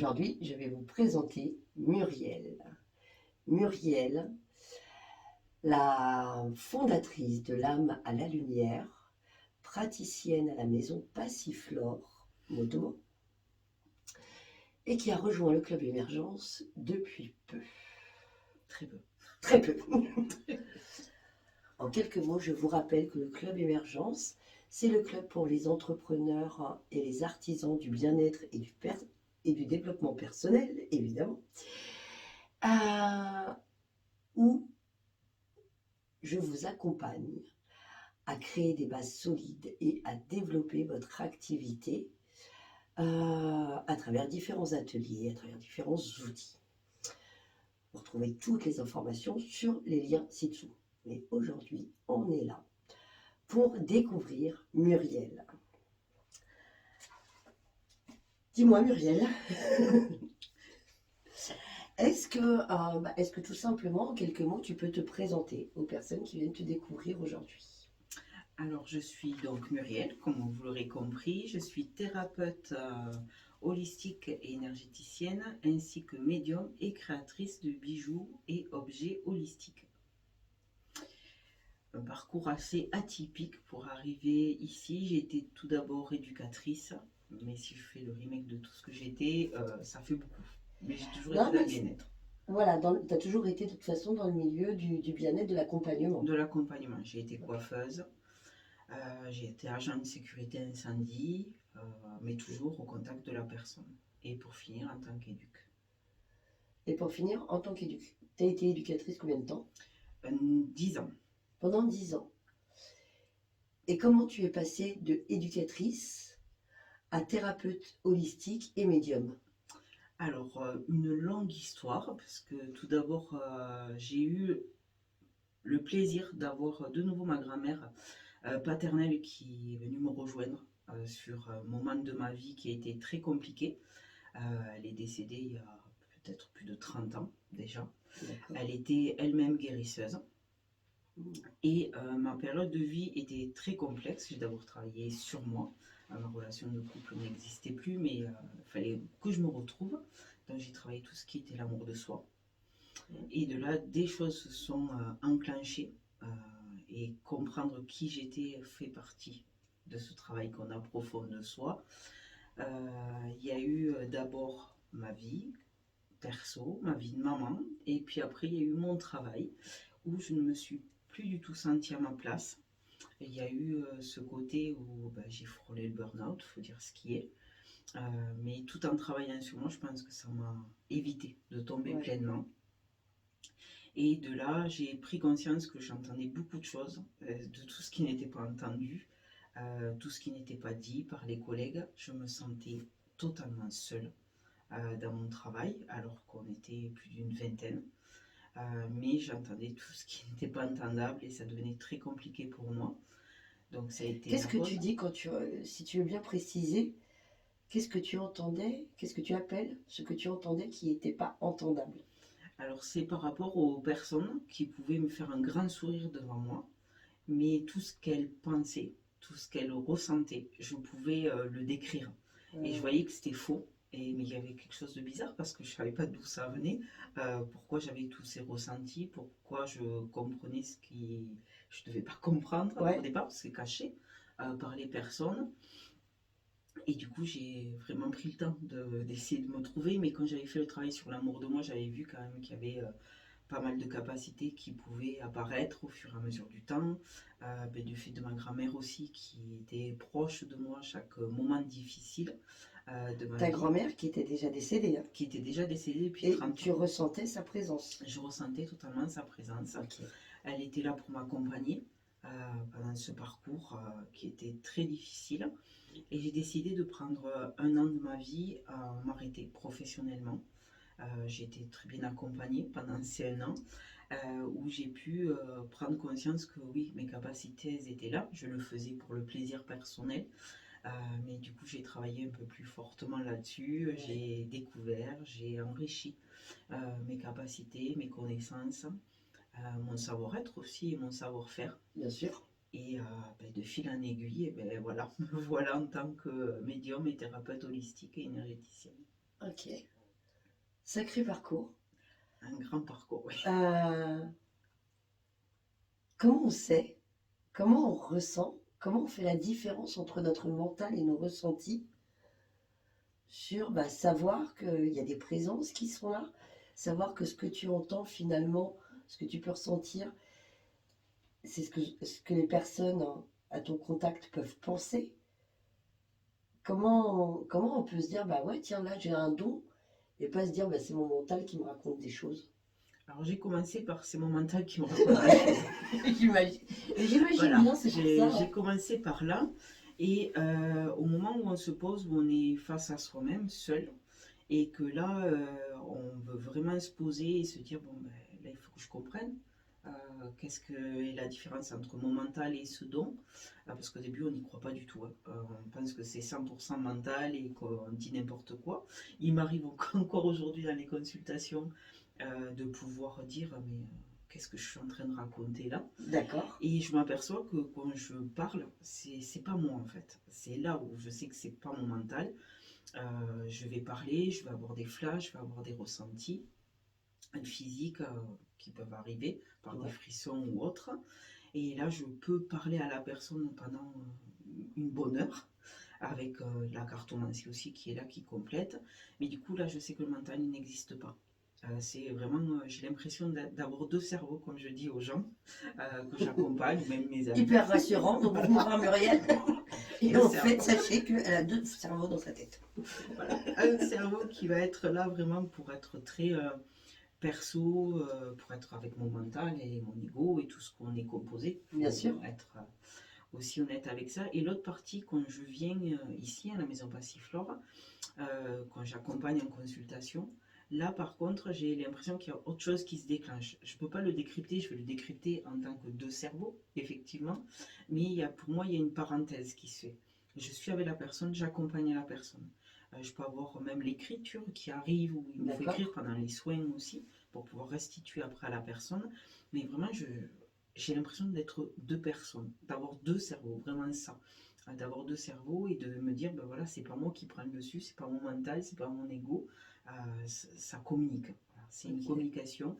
aujourd'hui, je vais vous présenter Muriel. Muriel, la fondatrice de l'âme à la lumière, praticienne à la maison Passiflore Modo, et qui a rejoint le club Émergence depuis peu. Très peu. Très peu. En quelques mots, je vous rappelle que le club Émergence, c'est le club pour les entrepreneurs et les artisans du bien-être et du développement personnel, évidemment, où je vous accompagne à créer des bases solides et à développer votre activité à travers différents ateliers, à travers différents outils. Vous retrouvez toutes les informations sur les liens ci-dessous. Mais aujourd'hui, on est là pour découvrir Muriel. Dis-moi Muriel, est-ce que tout simplement, en quelques mots, tu peux te présenter aux personnes qui viennent te découvrir aujourd'hui? Alors, je suis donc Muriel, comme vous l'aurez compris. Je suis thérapeute holistique et énergéticienne, ainsi que médium et créatrice de bijoux et objets holistiques. Un parcours assez atypique pour arriver ici. J'ai été tout d'abord éducatrice, mais si je fais le remake de tout ce que j'étais, ça fait beaucoup. Mais j'ai toujours été dans le bien-être. Voilà, tu as toujours été de toute façon dans le milieu du bien-être, de l'accompagnement. De l'accompagnement. J'ai été coiffeuse. J'ai été agent de sécurité incendie, mais toujours au contact de la personne. Et pour finir, en tant qu'éduc. Et pour finir, en tant qu'éduc, tu as été éducatrice combien de temps? 10 ans. Pendant 10 ans. Et comment tu es passée de éducatrice à thérapeute holistique et médium? Alors, une longue histoire, parce que tout d'abord, j'ai eu le plaisir d'avoir de nouveau ma grand-mère paternelle qui est venue me rejoindre sur un moment de ma vie qui a été très compliqué. Elle est décédée il y a peut-être plus de 30 ans déjà. Elle était elle-même guérisseuse. Et ma période de vie était très complexe. J'ai d'abord travaillé sur moi. Ma relation de couple n'existait plus, mais il fallait que je me retrouve. Donc j'ai travaillé tout ce qui était l'amour de soi. Et de là, des choses se sont enclenchées. Et comprendre qui j'étais fait partie de ce travail qu'on approfonde de soi. Il y a eu d'abord ma vie perso, ma vie de maman. Et puis après, il y a eu mon travail où je ne me suis plus du tout sentie à ma place. Et il y a eu ce côté où j'ai frôlé le burn-out, il faut dire ce qui est. Mais tout en travaillant sur moi, je pense que ça m'a évité de tomber pleinement. Et de là, j'ai pris conscience que j'entendais beaucoup de choses, de tout ce qui n'était pas entendu, tout ce qui n'était pas dit par les collègues. Je me sentais totalement seule dans mon travail, alors qu'on était plus d'une vingtaine. Mais j'entendais tout ce qui n'était pas entendable et ça devenait très compliqué pour moi. Donc ça a été. Qu'est-ce que tu dis si tu veux bien préciser, qu'est-ce que tu entendais, qu'est-ce que tu appelles ce que tu entendais qui n'était pas entendable? Alors c'est par rapport aux personnes qui pouvaient me faire un grand sourire devant moi, mais tout ce qu'elles pensaient, tout ce qu'elles ressentaient, je pouvais le décrire. Et je voyais que c'était faux. Mais il y avait quelque chose de bizarre parce que je ne savais pas d'où ça venait, pourquoi j'avais tous ces ressentis, pourquoi je comprenais ce qui je ne devais pas comprendre au départ, parce que c'est caché par les personnes. Et du coup, j'ai vraiment pris le temps d'essayer de me trouver. Mais quand j'avais fait le travail sur l'amour de moi, j'avais vu quand même qu'il y avait pas mal de capacités qui pouvaient apparaître au fur et à mesure du temps. Du fait de ma grand-mère aussi, qui était proche de moi à chaque moment difficile de ma vie. Ta grand-mère qui était déjà décédée, hein? Qui était déjà décédée depuis 30 ans. Et tu ressentais sa présence? Je ressentais totalement sa présence. Okay. Elle était là pour m'accompagner pendant ce parcours qui était très difficile. Et j'ai décidé de prendre un an de ma vie à m'arrêter professionnellement. J'ai été très bien accompagnée pendant ces 1 an où j'ai pu prendre conscience que oui, mes capacités elles étaient là. Je le faisais pour le plaisir personnel. Mais du coup, j'ai travaillé un peu plus fortement là-dessus. J'ai découvert, j'ai enrichi mes capacités, mes connaissances, mon savoir-être aussi et mon savoir-faire. Bien sûr. Et de fil en aiguille, voilà, voilà en tant que médium et thérapeute holistique et énergéticienne. Ok. Sacré parcours. Un grand parcours, oui. Euh, comment on sait, comment on ressent, comment on fait la différence entre notre mental et nos ressentis sur savoir qu'il y a des présences qui sont là, savoir que ce que tu entends finalement, ce que tu peux ressentir, c'est ce que les personnes hein, à ton contact peuvent penser. Comment on peut se dire, bah ouais, tiens, là j'ai un don, et pas se dire, bah c'est mon mental qui me raconte des choses. Alors j'ai commencé par c'est mon mental qui me raconte des choses. J'imagine, j'imagine Voilà, bien, c'est pour ça. j'ai Hein. commencé par là. Et au moment où on se pose, où on est face à soi-même, seul, et que là, on veut vraiment se poser et se dire, bon, ben, là, il faut que je comprenne euh, qu'est-ce que est la différence entre mon mental et ce don. Parce qu'au début, on n'y croit pas du tout. Hein. On pense que c'est 100% mental et qu'on dit n'importe quoi. Il m'arrive encore aujourd'hui dans les consultations de pouvoir dire, mais qu'est-ce que je suis en train de raconter là? D'accord. Et je m'aperçois que quand je parle, c'est pas moi en fait. C'est là où je sais que c'est pas mon mental. Je vais parler, je vais avoir des flashs, je vais avoir des ressentis physiques qui peuvent arriver par des Ouais. frissons ou autres. Et là, je peux parler à la personne pendant une bonne heure, avec la cartomancie aussi qui est là, qui complète. Mais du coup, là, je sais que le mental il n'existe pas. C'est vraiment, j'ai l'impression d'avoir deux cerveaux, comme je dis aux gens que j'accompagne, même mes amis. Hyper rassurant, donc bonjour Muriel. Et Le en cerveau. fait, sachez qu'elle a deux cerveaux dans sa tête. Voilà. Un cerveau qui va être là vraiment pour être très perso, pour être avec mon mental et mon ego et tout ce qu'on est composé. Il Bien faut sûr. être aussi honnête avec ça. Et l'autre partie, quand je viens ici à la Maison Passiflore, quand j'accompagne en consultation, là par contre, j'ai l'impression qu'il y a autre chose qui se déclenche. Je ne peux pas le décrypter, je vais le décrypter en tant que deux cerveaux, effectivement, mais pour moi, il y a une parenthèse qui se fait. Je suis avec la personne, j'accompagne la personne. Je peux avoir même l'écriture qui arrive, ou il me faut écrire pendant les soins aussi, pour pouvoir restituer après à la personne. Mais vraiment, j'ai l'impression d'être deux personnes, d'avoir deux cerveaux, vraiment ça. D'avoir deux cerveaux et de me dire, ben voilà, c'est pas moi qui prends le dessus, c'est pas mon mental, c'est pas mon ego, ça communique. Voilà, c'est une communication.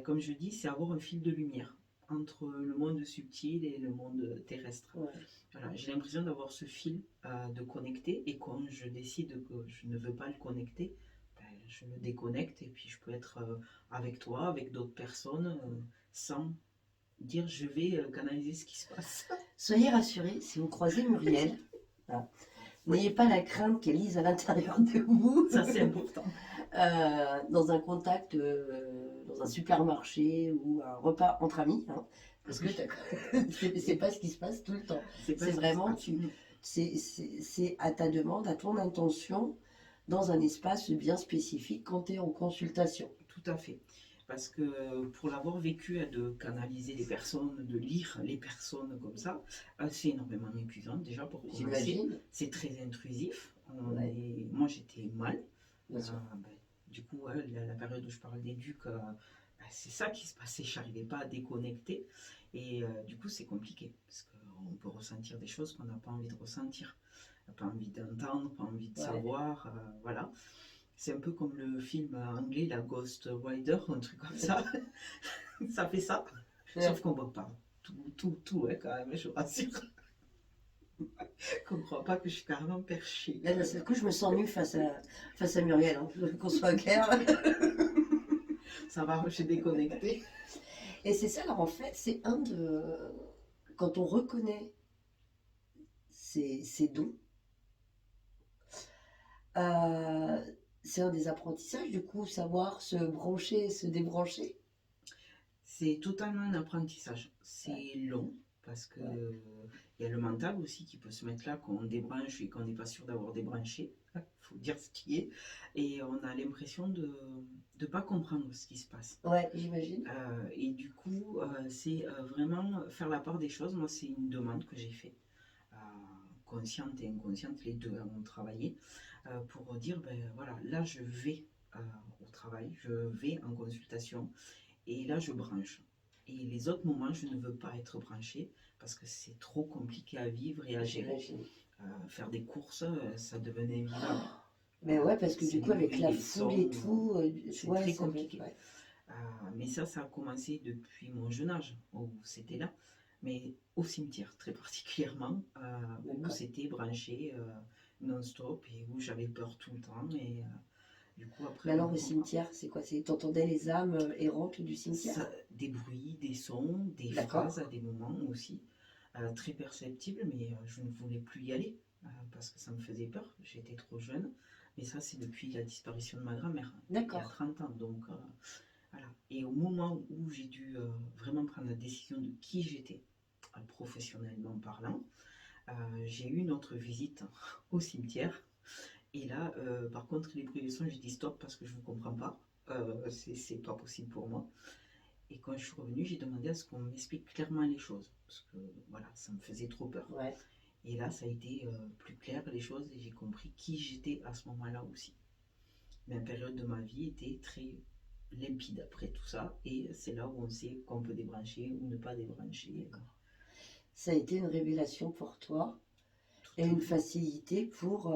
Comme je dis, c'est avoir un fil de lumière entre le monde subtil et le monde terrestre. Ouais. Voilà, j'ai l'impression d'avoir ce fil de connecter et quand je décide que je ne veux pas le connecter, ben, je le déconnecte et puis je peux être avec toi, avec d'autres personnes, sans dire je vais canaliser ce qui se passe. Soyez rassurés, si vous croisez Muriel, hein, n'ayez pas la crainte qu'elle lise à l'intérieur de vous. Ça, c'est important. Dans un contact, dans un supermarché ou un repas entre amis, hein, parce que c'est pas ce qui se passe tout le temps. C'est vraiment, c'est à ta demande, à ton intention, dans un espace bien spécifique quand tu es en consultation. Tout à fait. Parce que pour l'avoir vécu, de canaliser les personnes, de lire les personnes comme ça, c'est énormément épuisant déjà pour commencer. J'imagine. C'est très intrusif. Ouais. Moi j'étais mal. Bien sûr. Du coup, la période où je parle d'éduc, c'est ça qui se passait. Je n'arrivais pas à déconnecter. Et du coup, c'est compliqué. Parce qu'on peut ressentir des choses qu'on n'a pas envie de ressentir. Pas envie d'entendre, pas envie de savoir. Voilà. C'est un peu comme le film anglais, la Ghost Rider, un truc comme ça. Ça fait ça. Ouais. Sauf qu'on ne voit pas tout, quand même, je vous rassure. Qu'on ne croit pas que je suis carrément perchée. Là, d'un seul coup, je me sens nue face à Muriel, hein, qu'on soit clair. Ça va, j'ai déconnecté. Et c'est ça, alors en fait, c'est un de. Quand on reconnaît ses dons, euh, c'est un des apprentissages, du coup, savoir se brancher, se débrancher. C'est totalement un apprentissage. C'est long parce que il y a le mental aussi qui peut se mettre là quand on débranche et qu'on n'est pas sûr d'avoir débranché. Il faut dire ce qui est. Et on a l'impression de ne pas comprendre ce qui se passe. Ouais, j'imagine. Et du coup, c'est vraiment faire la part des choses. Moi, c'est une demande que j'ai faite. Consciente et inconsciente, les deux ont travaillé pour dire, ben voilà, là je vais au travail, je vais en consultation et là je branche. Et les autres moments, je ne veux pas être branchée parce que c'est trop compliqué à vivre et à gérer. Faire des courses, ça devenait invivable. Mais ouais, parce que C'est du coup, les avec bruits, la les foule sons, et tout, c'est ouais, très ça va être. compliqué. Ouais. Euh, mais ça a commencé depuis mon jeune âge, où c'était là. Mais au cimetière, très particulièrement, où D'accord. c'était branché non-stop et où j'avais peur tout le temps. Et du coup, Mais après, alors, au comprend. cimetière, c'est quoi? T'entendais les âmes errantes du cimetière? Des bruits, des sons, des D'accord. phrases à des moments aussi, très perceptibles, mais je ne voulais plus y aller parce que ça me faisait peur. J'étais trop jeune. Mais ça, c'est depuis la disparition de ma grand-mère, il y a D'accord. 30 ans. Donc, voilà. Et au moment où j'ai dû vraiment prendre la décision de qui j'étais, professionnellement parlant, j'ai eu une autre visite au cimetière. Et là, par contre, les bruits et les sons, j'ai dit stop parce que je ne vous comprends pas. C'est pas possible pour moi. Et quand je suis revenue, j'ai demandé à ce qu'on m'explique clairement les choses. Parce que voilà, ça me faisait trop peur. Ouais. Et là, ça a été plus clair les choses et j'ai compris qui j'étais à ce moment-là aussi. Ma période de ma vie était très limpide après tout ça. Et c'est là où on sait qu'on peut débrancher ou ne pas débrancher. D'accord. Ça a été une révélation pour toi et Tout à une fait. facilité pour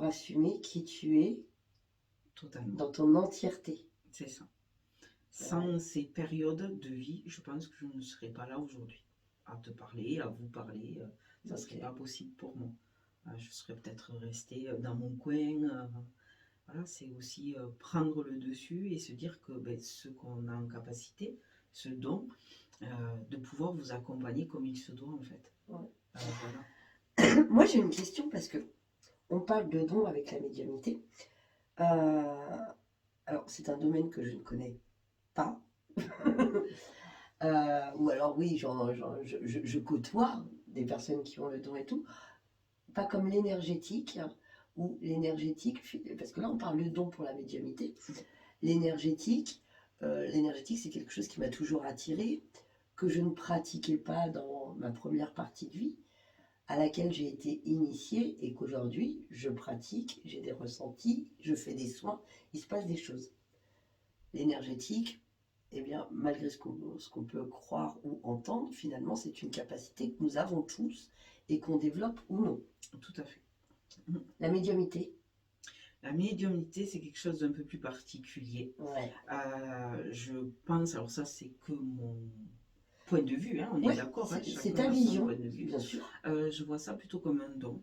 assumer qui tu es Totalement. dans ton entièreté. C'est ça. Ouais. Sans ces périodes de vie, je pense que je ne serais pas là aujourd'hui. À te parler, à vous parler, ça ne serait Ok. pas possible pour moi. Je serais peut-être restée dans mon coin. Voilà, c'est aussi prendre le dessus et se dire que ben, ce qu'on a en capacité, ce don, de pouvoir vous accompagner comme il se doit en fait. Ouais. Voilà. Moi, j'ai une question parce que on parle de dons avec la médiumnité. Euh, alors, c'est un domaine que je ne connais pas. Ou alors, oui, je côtoie des personnes qui ont le don et tout. Pas comme l'énergétique, ou l'énergétique, parce que là, on parle de don pour la médiumnité. L'énergétique, l'énergétique, c'est quelque chose qui m'a toujours attirée, que je ne pratiquais pas dans ma première partie de vie, à laquelle j'ai été initiée et qu'aujourd'hui, je pratique, j'ai des ressentis, je fais des soins, il se passe des choses. L'énergétique, eh bien, malgré ce qu'on peut croire ou entendre, finalement, c'est une capacité que nous avons tous et qu'on développe ou non. Tout à fait. La médiumnité. La médiumnité, c'est quelque chose d'un peu plus particulier. Ouais. Je pense, alors ça c'est que mon point de vue, hein, on est Ouais, d'accord, hein, c'est chacun ta a son vision, point de vue. bien sûr. Je vois ça plutôt comme un don.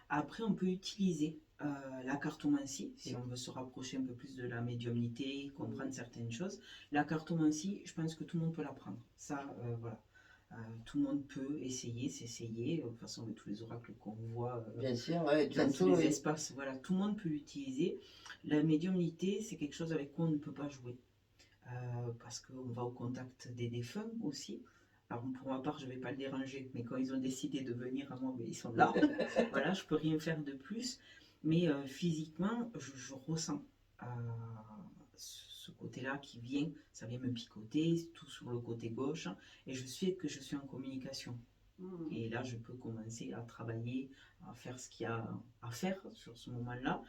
Après, on peut utiliser la cartomancie, si on veut se rapprocher un peu plus de la médiumnité, comprendre certaines choses. La cartomancie, je pense que tout le monde peut l'apprendre. Ça, voilà. Tout le monde peut essayer, s'essayer. De toute façon, avec tous les oracles qu'on voit Bien sûr, ouais, de toute dans tous façon, les oui. espaces, voilà, tout le monde peut l'utiliser. La médiumnité, c'est quelque chose avec quoi on ne peut pas jouer. Parce qu'on va au contact des défunts aussi. Alors pour ma part, je ne vais pas le déranger, mais quand ils ont décidé de venir à moi, ben, ils sont là. Voilà, je ne peux rien faire de plus. Mais physiquement, je ressens ce côté-là qui vient, ça vient me picoter, tout sur le côté gauche, et je sais que je suis en communication. Et là, je peux commencer à travailler, à faire ce qu'il y a à faire sur ce moment-là.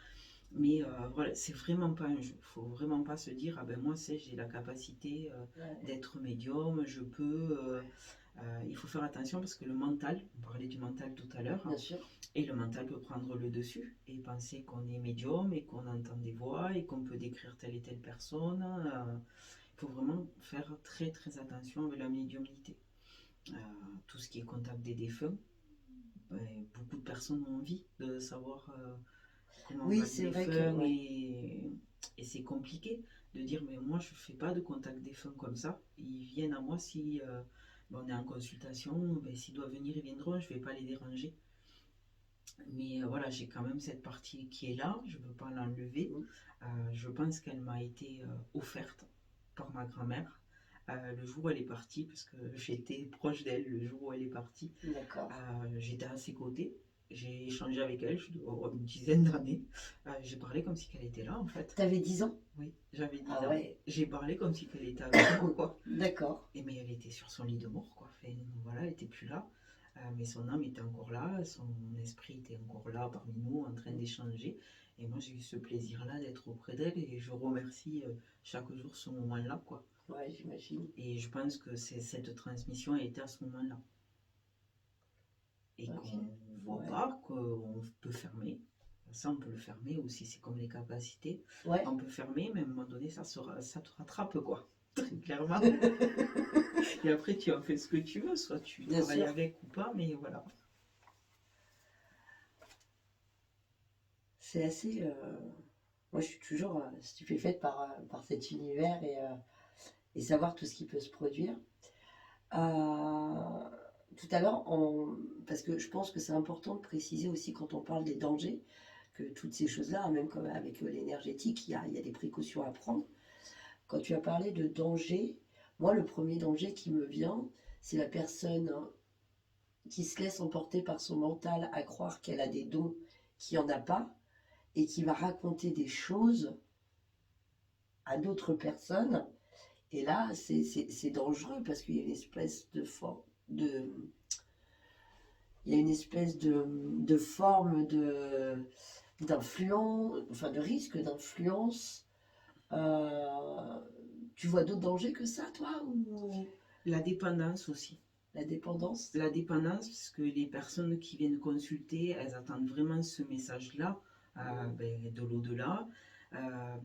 Mais voilà, c'est vraiment pas un jeu. Il faut vraiment pas se dire, ah ben moi, j'ai la capacité Ouais, d'être médium, je peux. Il faut faire attention parce que le mental, on parlait du mental tout à l'heure, bien sûr. et le mental peut prendre le dessus et penser qu'on est médium et qu'on entend des voix et qu'on peut décrire telle et telle personne. Il faut vraiment faire très très attention avec la médiumnité. Euh, tout ce qui est contact des défunts, ben, beaucoup de personnes ont envie de savoir comment Oui, va le c'est vrai que, défunt ouais. et c'est compliqué de dire mais moi je fais pas de contact défunt comme ça. Ils viennent à moi si ben, on est en consultation, ben, s'ils doivent venir ils viendront, je vais pas les déranger. Mais voilà, j'ai quand même cette partie qui est là, je ne veux pas l'enlever. Je pense qu'elle m'a été offerte par ma grand-mère le jour où elle est partie, parce que j'étais proche d'elle le jour où elle est partie. D'accord. J'étais à ses côtés, j'ai échangé avec elle, je dois avoir une dizaine d'années. J'ai parlé comme si elle était là en fait. T'avais 10 ans? Oui, j'avais 10 Ah ans. ouais, J'ai parlé comme si elle était avec moi, quoi. d'accord. Et mais elle était sur son lit de mort, quoi. Enfin, voilà, elle était plus là. Mais son âme était encore là, son esprit était encore là parmi nous, en train d'échanger. Et moi, j'ai eu ce plaisir-là d'être auprès d'elle et je remercie chaque jour ce moment-là, quoi. Ouais, j'imagine. Et je pense que cette transmission a été à ce moment-là. Et Ok. qu'on ne voit Ouais. pas, qu'on peut fermer. Ça, on peut le fermer aussi, c'est comme les capacités. Ouais. On peut fermer, mais à un moment donné, ça te rattrape, quoi. Très clairement. Et après, tu en fais ce que tu veux, soit tu Bien travailles sûr. avec ou pas, mais voilà. C'est assez. Moi, je suis toujours stupéfaite par cet univers et savoir tout ce qui peut se produire. Euh, Tout à l'heure, parce que je pense que c'est important de préciser aussi quand on parle des dangers, que toutes ces choses-là, hein, même comme avec l'énergétique, il y a des précautions à prendre. Quand tu as parlé de danger, moi, le premier danger qui me vient, c'est la personne hein, qui se laisse emporter par son mental à croire qu'elle a des dons qui n'en a pas et qui va raconter des choses à d'autres personnes. Et là, c'est dangereux parce qu'il y a une espèce de il y a une espèce de forme d'influence, enfin de risque d'influence. Euh, Tu vois d'autres dangers que ça, toi, ou La dépendance aussi. la dépendance? La dépendance, parce que les personnes qui viennent consulter, elles attendent vraiment ce message-là, de l'au-delà.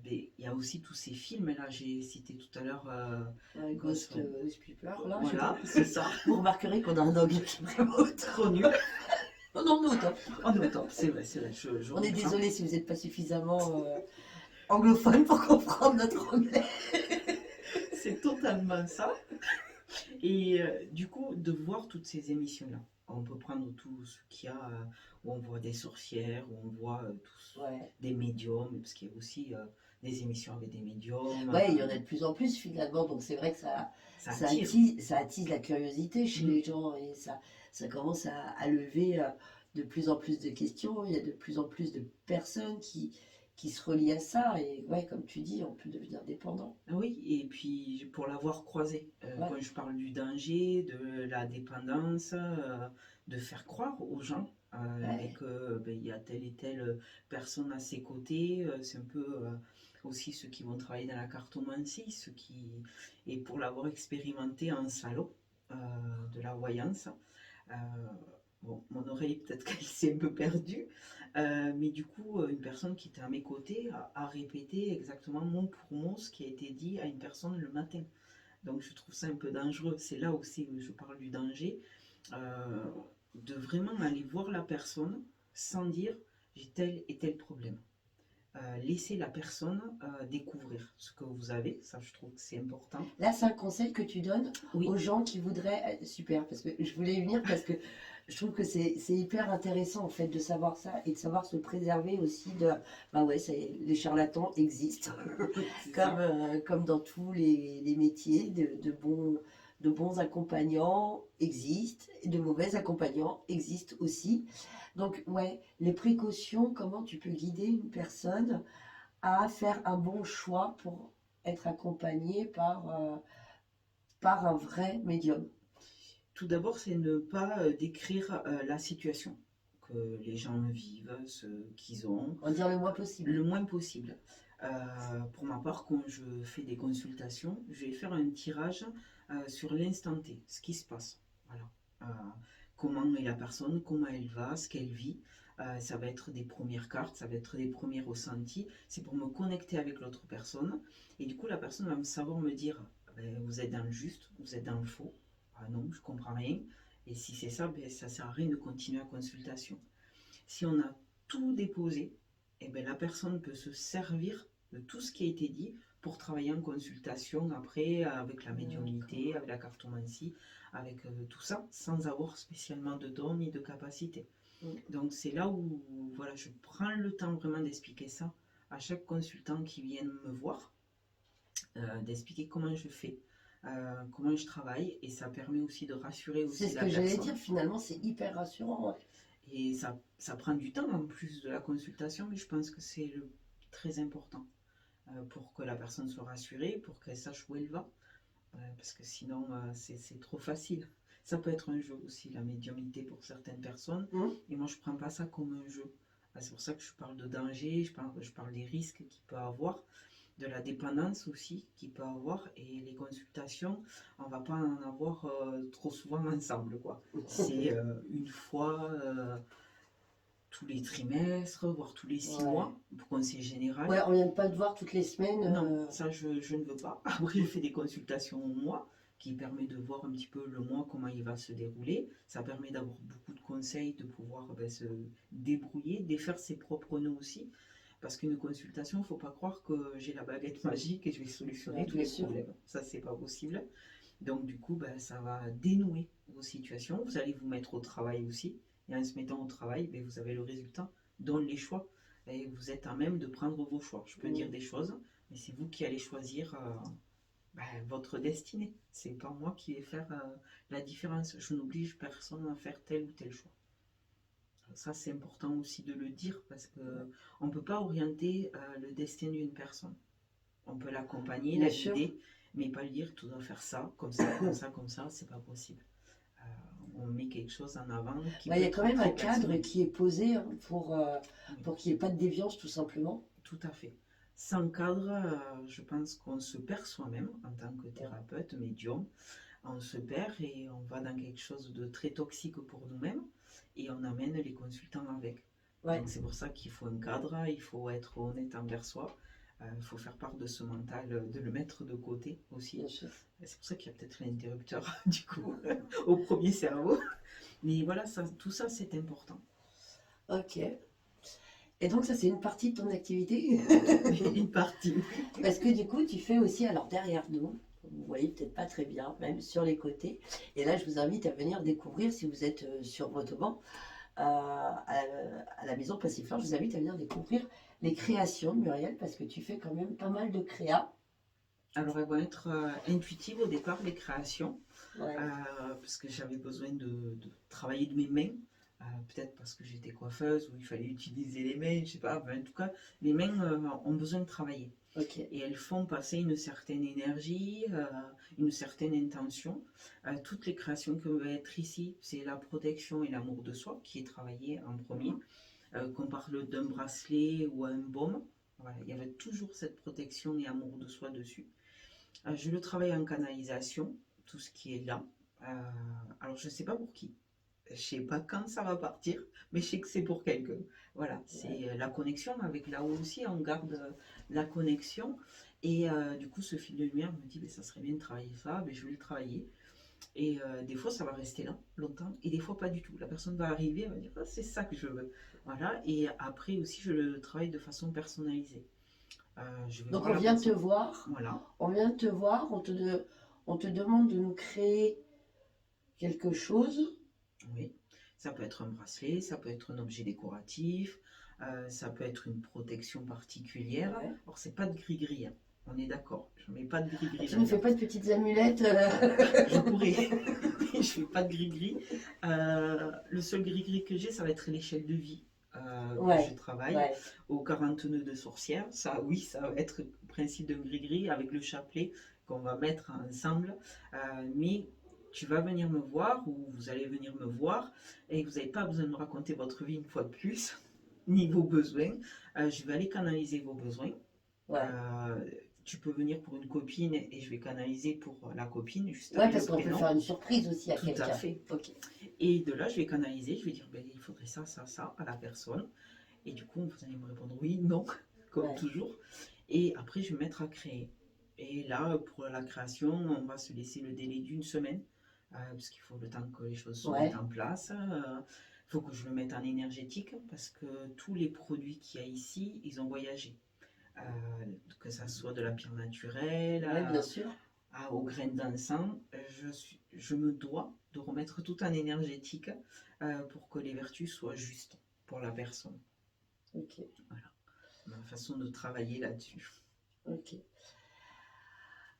Il y a aussi tous ces films-là, j'ai cité tout à l'heure. Ghost Whisperer, là, je sais Voilà, pas. c'est ça. Vous remarquerez qu'on a un anglais qui est vraiment Trop nul. non, non, non, top. En même temps, c'est vrai, je On est reprends. désolé si vous n'êtes pas suffisamment anglophone pour comprendre notre anglais. C'est totalement ça. Et du coup, de voir toutes ces émissions-là, on peut prendre tout ce qu'il y a, où on voit des sorcières, où on voit Ouais. des médiums, parce qu'il y a aussi des émissions avec des médiums. Ouais, il y en a de plus en plus finalement, donc c'est vrai que Ça attire. ça attise la curiosité chez les gens et ça commence à lever de plus en plus de questions. Il y a de plus en plus de personnes qui se relient à ça et ouais, comme tu dis, on peut devenir dépendant. Ah oui, et puis pour l'avoir croisé, Ouais, quand je parle du danger, de la dépendance, de faire croire aux gens ouais, il y a telle et telle personne à ses côtés, c'est un peu aussi ceux qui vont travailler dans la cartomancie, et pour l'avoir expérimenté en salon euh, de la voyance, euh, bon, mon oreille peut-être qu'elle s'est un peu perdue, mais du coup, une personne qui était à mes côtés a répété exactement mot pour mot ce qui a été dit à une personne le matin. Donc je trouve ça un peu dangereux. C'est là aussi où je parle du danger, euh, de vraiment aller voir la personne sans dire j'ai tel et tel problème. Laisser la personne découvrir ce que vous avez, ça je trouve que c'est important. là, c'est un conseil que tu donnes Oui, aux gens qui voudraient. Super, parce que je voulais y venir parce que je trouve que c'est hyper intéressant en fait de savoir ça et de savoir se préserver aussi de. Bah ouais, les charlatans existent, c'est comme, ça. comme dans tous les métiers, de bons accompagnants existent, et de mauvais accompagnants existent aussi. Donc, ouais, les précautions, comment tu peux guider une personne à faire un bon choix pour être accompagné par un vrai médium. Tout d'abord, c'est ne pas décrire la situation que les gens vivent, ce qu'ils ont, En dire le moins possible. le moins possible. Pour ma part, quand je fais des consultations, je vais faire un tirage sur l'instant T, ce qui se passe. Voilà. Comment est la personne, comment elle va, ce qu'elle vit. Ça va être des premières cartes, ça va être des premiers ressentis. C'est pour me connecter avec l'autre personne. Et du coup, la personne va savoir me dire, vous êtes dans le juste, vous êtes dans le faux. Ah non, je comprends rien. Et si c'est ça, ça ne sert à rien de continuer la consultation. Si on a tout déposé, la personne peut se servir de tout ce qui a été dit pour travailler en consultation après avec la médiumnité, avec la cartomancie, avec tout ça, sans avoir spécialement de dons ni de capacité. Donc c'est là où voilà, je prends le temps vraiment d'expliquer ça à chaque consultant qui vient me voir, d'expliquer comment je fais, comment je travaille, et ça permet aussi de rassurer C'est aussi ce la que j'allais personne. dire, finalement, c'est hyper rassurant. Ouais. Et ça prend du temps en plus de la consultation, mais je pense que c'est très important pour que la personne soit rassurée, pour qu'elle sache où elle va, parce que sinon c'est trop facile. Ça peut être un jeu aussi, la médiumnité pour certaines personnes, et moi je ne prends pas ça comme un jeu. C'est pour ça que je parle de danger, je parle des risques qu'il peut avoir, de la dépendance aussi qu'il peut avoir, et les consultations, on ne va pas en avoir trop souvent ensemble, quoi. C'est une fois tous les trimestres, voire tous les 6 Ouais. mois, pour conseil général. Ouais, on vient pas te voir toutes les semaines. Non, ça je ne veux pas. Après, je fais des consultations au mois qui permet de voir un petit peu le mois, comment il va se dérouler. Ça permet d'avoir beaucoup de conseils, de pouvoir se débrouiller, défaire ses propres nœuds aussi. Parce qu'une consultation, il ne faut pas croire que j'ai la baguette magique et je vais solutionner Ouais, tous bien les sûr. problèmes. Ça, c'est pas possible. Donc, du coup, ça va dénouer vos situations. Vous allez vous mettre au travail aussi. Et en se mettant au travail, vous avez le résultat, dont les choix. Et vous êtes à même de prendre vos choix. Je peux dire Mm. des choses, mais c'est vous qui allez choisir votre destinée. C'est pas moi qui vais faire la différence. Je n'oblige personne à faire tel ou tel choix. Ça, c'est important aussi de le dire parce que on ne peut pas orienter le destin d'une personne. On peut l'accompagner, Bien la sûr. guider, mais pas lui dire tu dois faire ça, comme ça, comme ça, comme ça, c'est pas possible. On met quelque chose en avant qui Bah, peut il y a être quand même un très cadre personnel. qui est posé hein, Oui, pour qu'il n'y ait pas de déviance, tout simplement. tout à fait. Sans cadre, je pense qu'on se perd soi-même en tant que thérapeute, médium. On se perd et on va dans quelque chose de très toxique pour nous-mêmes et on amène les consultants avec. Ouais, Donc c'est pour ça qu'il faut un cadre, il faut être honnête envers soi, il faut faire part de ce mental, de le mettre de côté aussi. bien sûr. C'est pour ça qu'il y a peut-être l'interrupteur du coup au premier cerveau. Mais voilà, tout ça c'est important. Ok. Et donc, ça, c'est une partie de ton activité. Une partie. Parce que du coup, tu fais aussi, alors derrière nous, vous voyez peut-être pas très bien, même sur les côtés. Et là, je vous invite à venir découvrir, si vous êtes sur votre banc, à la maison Passiflore, je vous invite à venir découvrir les créations de Muriel, parce que tu fais quand même pas mal de créa. Alors elles vont être intuitives au départ, les créations. Ouais. Parce que j'avais besoin de travailler de mes mains. Peut-être parce que j'étais coiffeuse ou il fallait utiliser les mains, je sais pas. En tout cas, les mains ont besoin de travailler. Ok. Et elles font passer une certaine énergie, une certaine intention. Toutes les créations qui vont être ici, c'est la protection et l'amour de soi qui est travaillé en premier. Qu'on parle d'un bracelet ou un baume, voilà, il y avait toujours cette protection et amour de soi dessus. Je le travaille en canalisation, tout ce qui est là. Alors je ne sais pas pour qui, je ne sais pas quand ça va partir, mais je sais que c'est pour quelqu'un. Voilà, c'est la connexion avec là-haut aussi, on garde la connexion. Et du coup, ce fil de lumière me dit, ça serait bien de travailler ça, je vais le travailler. Et des fois, ça va rester là longtemps, et des fois, pas du tout. La personne va arriver, elle va dire, c'est ça que je veux. Voilà, et après aussi, je le travaille de façon personnalisée. Je vais Donc voir on la vient te personne. voir, Voilà, on vient te voir, on te demande de nous créer quelque chose. oui. Ça peut être un bracelet, ça peut être un objet décoratif, ça peut être une protection particulière. Ouais. Alors, c'est pas de gris-gris, hein. On est d'accord. Je mets pas de gris-gris Tu ne fais là-dedans. pas de petites amulettes. Je pourrais, mais je fais pas de gris-gris. Le seul gris-gris que j'ai, ça va être l'échelle de vie que je travaille. Ouais. Au 40 nœuds de sorcière. Ça, oui, ça va être le principe d'un gris-gris avec le chapelet qu'on va mettre ensemble. Mais tu vas venir me voir ou vous allez venir me voir et vous n'avez pas besoin de me raconter votre vie une fois de plus, ni vos besoins. Je vais aller canaliser vos besoins. Ouais. Tu peux venir pour une copine et je vais canaliser pour la copine juste Ouais, avec parce le qu'on peut prénom. faire une surprise aussi à Tout quelqu'un. à fait. Ok. Et de là, je vais canaliser, je vais dire, il faudrait ça, ça, ça à la personne. Et du coup, vous allez me répondre oui, non, comme toujours. Et après, je vais me mettre à créer. Et là, pour la création, on va se laisser le délai d'une semaine, parce qu'il faut le temps que les choses se mettent en place. Il faut que je le mette en énergétique, parce que tous les produits qu'il y a ici, ils ont voyagé. Que ça soit de la pierre naturelle, bien sûr. aux graines d'encens, je me dois de remettre tout en énergétique pour que les vertus soient justes pour la personne. Ok. Voilà, ma façon de travailler là-dessus. Ok.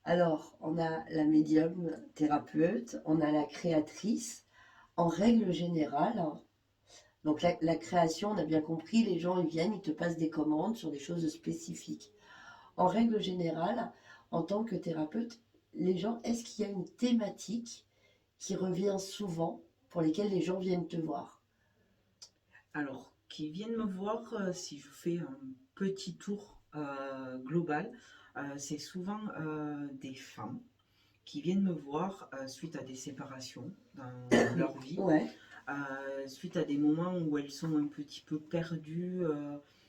Alors, on a la médium thérapeute, on a la créatrice. En règle générale, donc la création, on a bien compris, les gens ils viennent, ils te passent des commandes sur des choses spécifiques. En règle générale, en tant que thérapeute, les gens, est-ce qu'il y a une thématique qui revient souvent pour lesquelles les gens viennent te voir? Alors, qui viennent me voir, si je fais un petit tour global, c'est souvent des femmes qui viennent me voir suite à des séparations dans leur vie. Ouais. suite à des moments où elles sont un petit peu perdues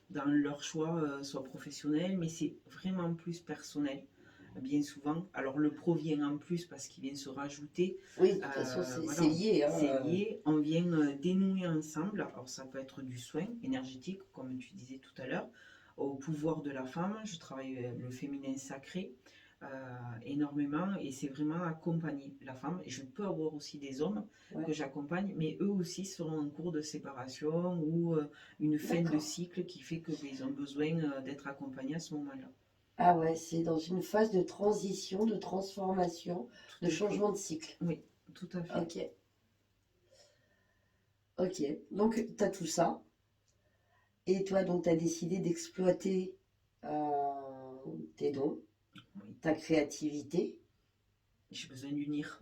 dans leur choix, soit professionnel, mais c'est vraiment plus personnel, bien souvent. Alors le pro vient en plus parce qu'il vient se rajouter. Oui, de toute façon, c'est Voilà, lié, hein, c'est lié. On vient dénouer ensemble. Alors ça peut être du soin énergétique, comme tu disais tout à l'heure, au pouvoir de la femme. Je travaille le féminin sacré euh, énormément et c'est vraiment accompagner la femme. Et je peux avoir aussi des hommes ouais. que j'accompagne, mais eux aussi seront en cours de séparation ou une fin de D'accord. cycle qui fait qu'ils ont besoin d'être accompagnés à ce moment-là. Ah ouais, c'est dans une phase de transition, de transformation, Tout de à fait. changement de cycle. Oui, tout à fait. Ok, ok. Donc, tu as tout ça. Et toi, donc, tu as décidé d'exploiter tes dons, Oui. ta créativité. J'ai besoin d'unir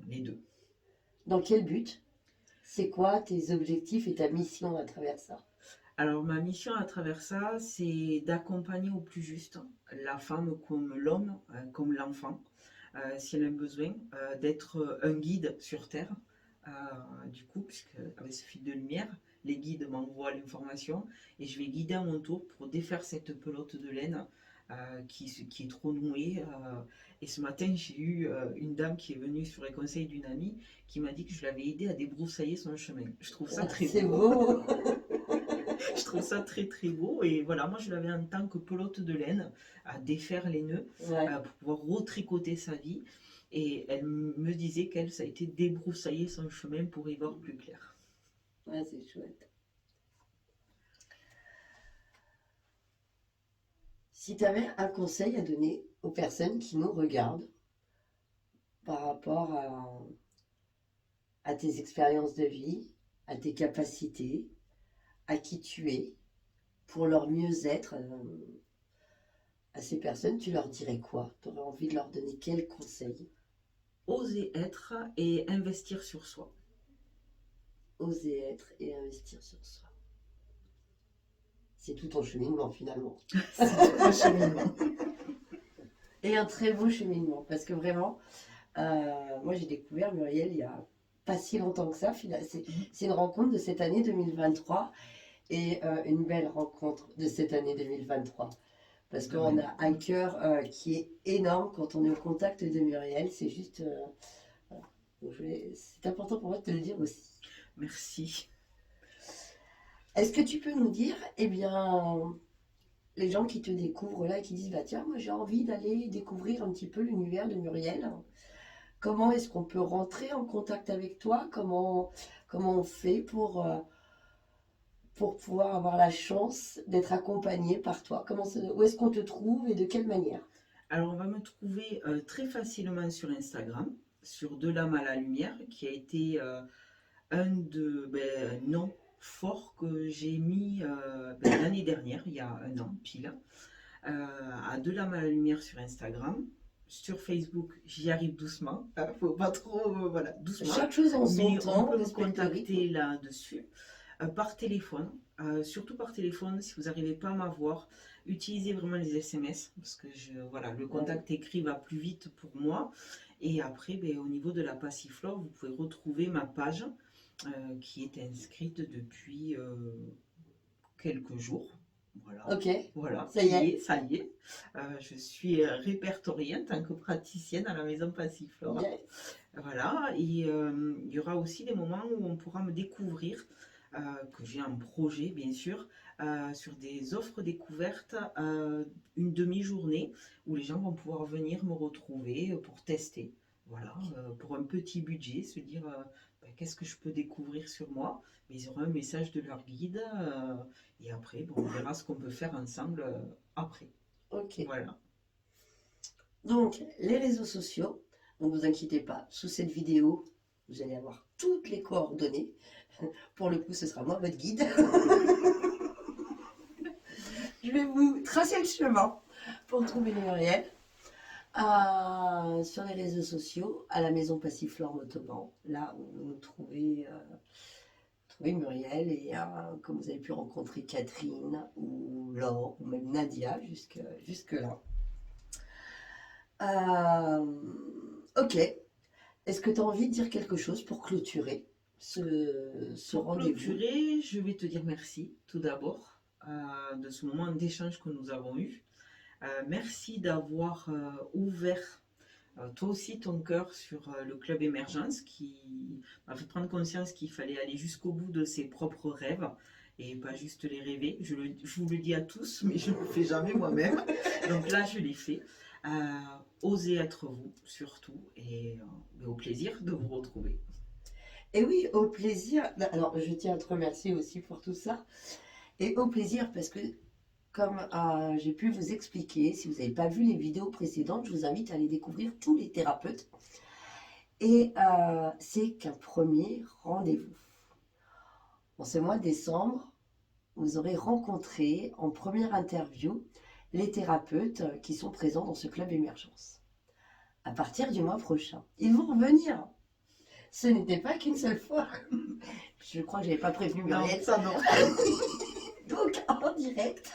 les deux. Dans quel but? C'est quoi tes objectifs et ta mission à travers ça? Alors, ma mission à travers ça, c'est d'accompagner au plus juste la femme comme l'homme, comme l'enfant, si elle a besoin, d'être un guide sur Terre. Du coup, puisque avec ce fil de lumière, les guides m'envoient l'information et je vais guider à mon tour pour défaire cette pelote de laine qui est trop nouée. Et ce matin, j'ai eu une dame qui est venue sur les conseils d'une amie qui m'a dit que je l'avais aidé à débroussailler son chemin. Je trouve ça très C'est beau. beau. Je trouve ça très très beau et voilà, moi je l'avais en tant que pelote de laine à défaire les nœuds Ouais, pour pouvoir retricoter sa vie et elle me disait qu'elle, ça a été débroussailler son chemin pour y voir plus clair. ouais, c'est chouette. Si tu avais un conseil à donner aux personnes qui nous regardent par rapport à tes expériences de vie, à tes capacités, à qui tu es, pour leur mieux-être, à ces personnes, tu leur dirais quoi? Tu aurais envie de leur donner quel conseil? Oser être et investir sur soi. Oser être et investir sur soi. C'est tout ton cheminement finalement. C'est tout un cheminement. Et un très beau cheminement, parce que vraiment, moi j'ai découvert Muriel il y a pas si longtemps que ça. C'est une rencontre de cette année 2023 et une belle rencontre de cette année 2023. Parce De qu'on même. a un cœur qui est énorme quand on est au contact de Muriel. C'est juste. Voilà. Donc, c'est important pour moi de te le dire aussi. Merci. Est-ce que tu peux nous dire, eh bien, les gens qui te découvrent là et qui disent, bah tiens, moi j'ai envie d'aller découvrir un petit peu l'univers de Muriel. Comment est-ce qu'on peut rentrer en contact avec toi? Comment on fait pour pouvoir avoir la chance d'être accompagné par toi? Où est-ce qu'on te trouve et de quelle manière? Alors, on va me trouver très facilement sur Instagram, sur De l'âme à la lumière, qui a été un nom fort que j'ai mis l'année dernière, il y a un an pile, à De l'âme à la lumière sur Instagram. Sur Facebook, j'y arrive doucement, faut pas trop, voilà, doucement, Chaque chose en son mais on temps, peut on me respecte le rythme. contacter là-dessus. Par téléphone, surtout par téléphone, si vous n'arrivez pas à m'avoir, utilisez vraiment les SMS, parce que voilà, le Ouais. contact écrit va plus vite pour moi. Et après, ben, au niveau de la Passiflore, vous pouvez retrouver ma page qui est inscrite depuis quelques jours. Voilà, Ok, voilà, ça y est. ça y est. Je suis répertoriée en tant que praticienne à la maison Passiflore. Yes. Voilà, et il y aura aussi des moments où on pourra me découvrir, que j'ai un projet bien sûr, sur des offres découvertes, une demi-journée où les gens vont pouvoir venir me retrouver pour tester. Voilà, pour un petit budget, se dire ben, qu'est-ce que je peux découvrir sur moi. Mais ils auront un message de leur guide et après, bon, on verra ce qu'on peut faire ensemble après. Ok. Voilà. Donc, les réseaux sociaux, ne vous inquiétez pas, sous cette vidéo, vous allez avoir toutes les coordonnées. Pour le coup, ce sera moi votre guide. Je vais vous tracer le chemin pour trouver Muriel. Sur les réseaux sociaux, à la maison Passiflore Motoban, là où vous trouvez Muriel et comme vous avez pu rencontrer Catherine ou Laure ou même Nadia jusque là. Ok. Est-ce que tu as envie de dire quelque chose pour clôturer? ce Pour rendez-vous. clôturer, je vais te dire merci tout d'abord de ce moment d'échange que nous avons eu. Merci d'avoir ouvert toi aussi ton cœur sur le club Émergence qui m'a fait prendre conscience qu'il fallait aller jusqu'au bout de ses propres rêves et pas juste les rêver. Je vous le dis à tous, mais je ne le fais jamais moi-même. Donc là, je l'ai fait. Osez être vous, surtout, et au plaisir de vous retrouver. Et oui, au plaisir. Alors, je tiens à te remercier aussi pour tout ça. Et au plaisir, parce que comme j'ai pu vous expliquer, si vous n'avez pas vu les vidéos précédentes, je vous invite à aller découvrir tous les thérapeutes. Et c'est qu'un premier rendez-vous. En ce mois de décembre, vous aurez rencontré en première interview les thérapeutes qui sont présents dans ce club Émergence. À partir du mois prochain, ils vont revenir. Ce n'était pas qu'une seule fois. Je crois que je n'avais pas prévenu Muriel. Non, ça non. Donc, en direct,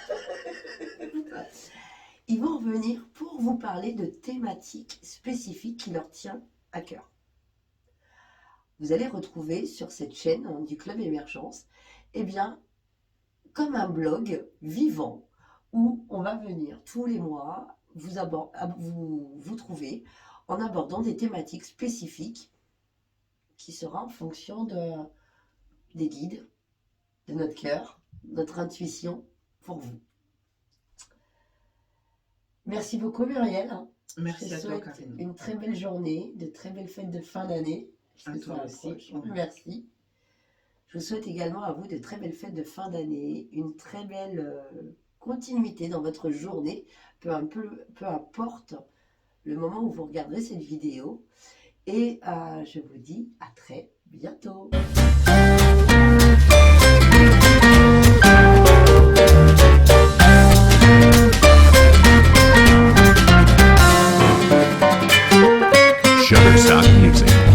ils vont revenir pour vous parler de thématiques spécifiques qui leur tiennent à cœur. Vous allez retrouver sur cette chaîne du Club Émergence, eh bien, comme un blog vivant où on va venir tous les mois vous trouver en abordant des thématiques spécifiques qui sera en fonction des guides, de notre cœur, notre intuition pour vous. Merci beaucoup Muriel. Merci à toi, souhaite Karine. une très belle journée, de très belles fêtes de fin d'année. À toi aussi. Merci. Je vous souhaite également à vous de très belles fêtes de fin d'année, une très belle continuité dans votre journée, peu importe le moment où vous regarderez cette vidéo. Et je vous dis à très bientôt. Shutterstock Music.